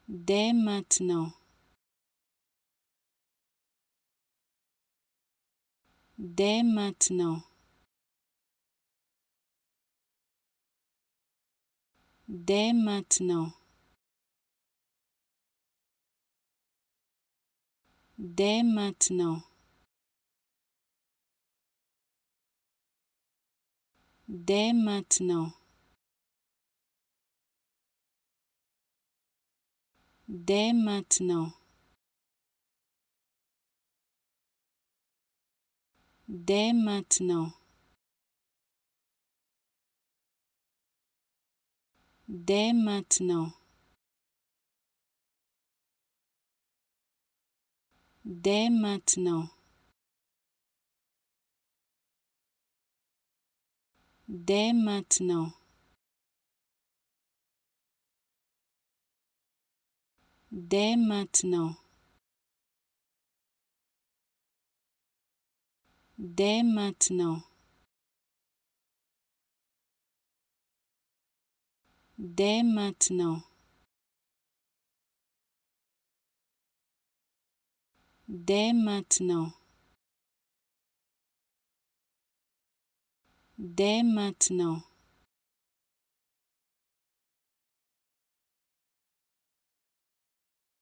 Dès maintenant. Dès maintenant. Dès maintenant. Dès maintenant. Dès maintenant. Dès maintenant. Dès maintenant. Dès maintenant. Dès maintenant. Dès maintenant. Dès maintenant. Dès maintenant. Dès maintenant. Dès maintenant. Dès maintenant.